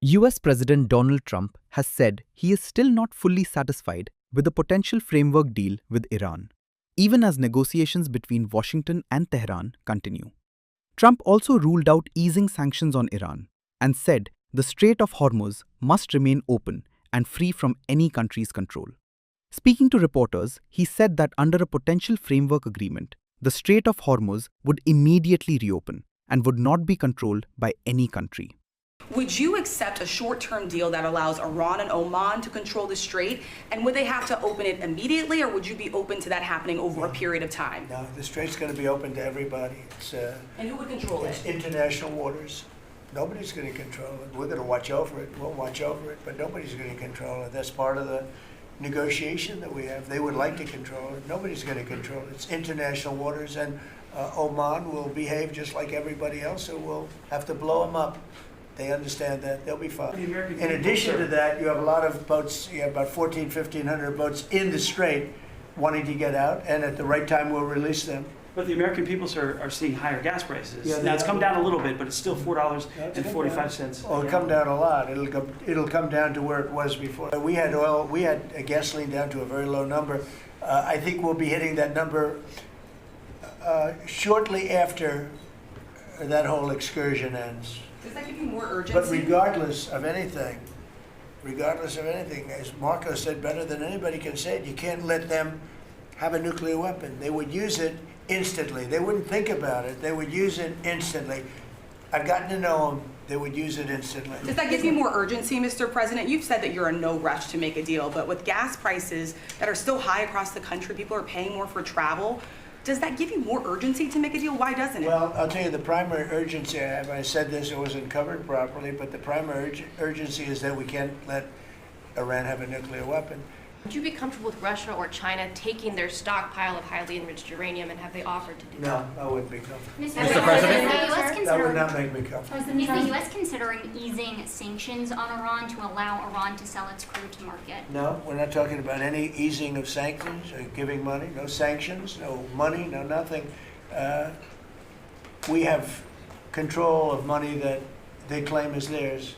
US President Donald Trump has said he is still not fully satisfied with a potential framework deal with Iran, even as negotiations between Washington and Tehran continue. Trump also ruled out easing sanctions on Iran and said the Strait of Hormuz must remain open and free from any country's control. Speaking to reporters, he said that under a potential framework agreement, the Strait of Hormuz would immediately reopen and would not be controlled by any country. Would you accept a short-term deal that allows Iran and Oman to control the strait? And would they have to open it immediately, or would you be open to that happening over a period of time? No, the strait's going to be open to everybody. And who would control it? It's international waters. Nobody's going to control it. We're going to watch over it. We'll watch over it, but nobody's going to control it. That's part of the negotiation that we have. They would like to control it. Nobody's going to control it. It's international waters, and Oman will behave just like everybody else, so we'll have to blow them up. They understand that. They'll be fine. In addition to that, you have a lot of boats, you have about 1,500 boats in the strait wanting to get out, and at the right time we'll release them. But the American people, sir, are seeing higher gas prices. Yeah, now, it's come down a little bit, but it's still $4.45. Oh, it'll come down a lot. It'll come down to where it was before. We had gasoline down to a very low number. I think we'll be hitting that number shortly after that whole excursion ends. Does that give you more urgency? But regardless of anything, as Marco said better than anybody can say it, you can't let them have a nuclear weapon. They would use it instantly. They wouldn't think about it. They would use it instantly. I've gotten to know them. They would use it instantly. Does that give you more urgency, Mr. President? You've said that you're in no rush to make a deal, but with gas prices that are still high across the country, people are paying more for travel. Does that give you more urgency to make a deal? Why doesn't it? Well, I'll tell you the primary urgency I have. I said this, it wasn't covered properly, but the primary urgency is that we can't let Iran have a nuclear weapon. Would you be comfortable with Russia or China taking their stockpile of highly enriched uranium, and have they offered to do that? No, I wouldn't be comfortable. Mr. President, That would not make me comfortable. is the U.S. considering easing sanctions on Iran to allow Iran to sell its crude to market? No, we're not talking about any easing of sanctions or giving money. No sanctions, no money, no nothing. We have control of money that they claim is theirs.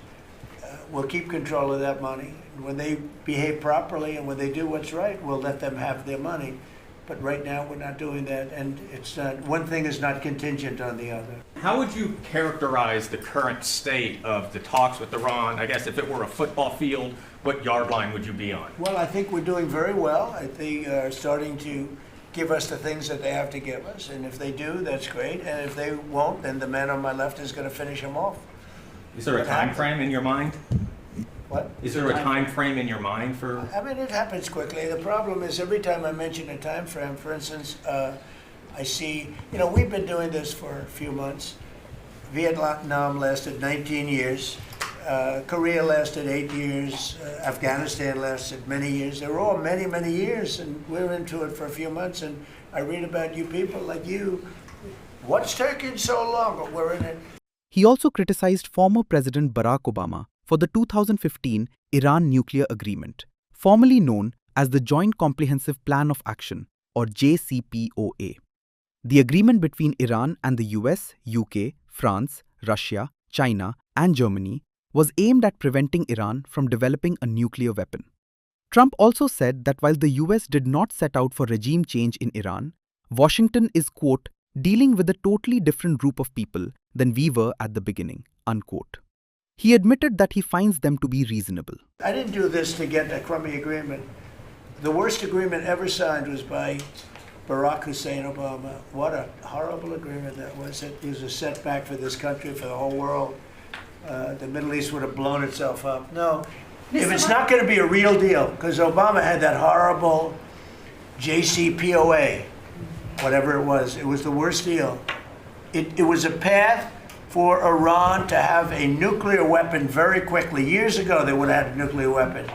We'll keep control of that money. When they behave properly and when they do what's right, we'll let them have their money. But right now, we're not doing that, and it's not, one thing is not contingent on the other. How would you characterize the current state of the talks with Iran? I guess if it were a football field, what yard line would you be on? Well, I think we're doing very well. I think they're starting to give us the things that they have to give us, and if they do, that's great. And if they won't, then the man on my left is going to finish them off. Is there a time frame in your mind? What? Is there a time frame in your mind for? I mean, it happens quickly. The problem is every time I mention a time frame, for instance, I see, we've been doing this for a few months. Vietnam lasted 19 years. Korea lasted 8 years. Afghanistan lasted many years. They were all many, many years, and we're into it for a few months. And I read about you people like you. What's taking so long? But we're in it. He also criticized former President Barack Obama for the 2015 Iran nuclear agreement, formerly known as the Joint Comprehensive Plan of Action, or JCPOA. The agreement between Iran and the US, UK, France, Russia, China, and Germany was aimed at preventing Iran from developing a nuclear weapon. Trump also said that while the US did not set out for regime change in Iran, Washington is, quote, dealing with a totally different group of people than we were at the beginning, unquote. He admitted that he finds them to be reasonable. I didn't do this to get a crummy agreement. The worst agreement ever signed was by Barack Hussein Obama. What a horrible agreement that was. It was a setback for this country, for the whole world. The Middle East would have blown itself up. No, if it's not going to be a real deal, because Obama had that horrible JCPOA, whatever it was the worst deal. It was a path for Iran to have a nuclear weapon very quickly. Years ago, they would have had a nuclear weapon.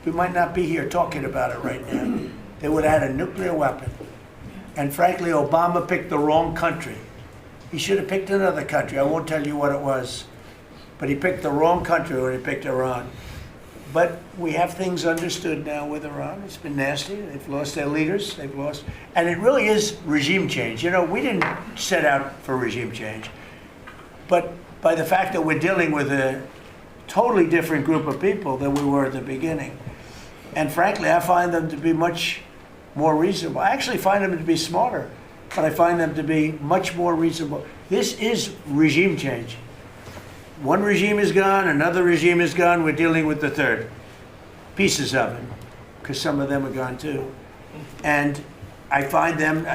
We might not be here talking about it right now. They would have had a nuclear weapon. And frankly, Obama picked the wrong country. He should have picked another country. I won't tell you what it was. But he picked the wrong country when he picked Iran. But we have things understood now with Iran. It's been nasty. They've lost their leaders. They've lost. And it really is regime change. We didn't set out for regime change. But by the fact that we're dealing with a totally different group of people than we were at the beginning. And frankly, I find them to be much more reasonable. I actually find them to be smarter, but I find them to be much more reasonable. This is regime change. One regime is gone, another regime is gone, we're dealing with the third. Pieces of it, because some of them are gone too. And I find them,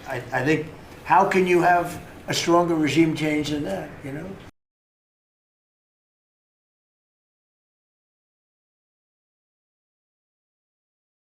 I think, how can you have a stronger regime change than that, you know?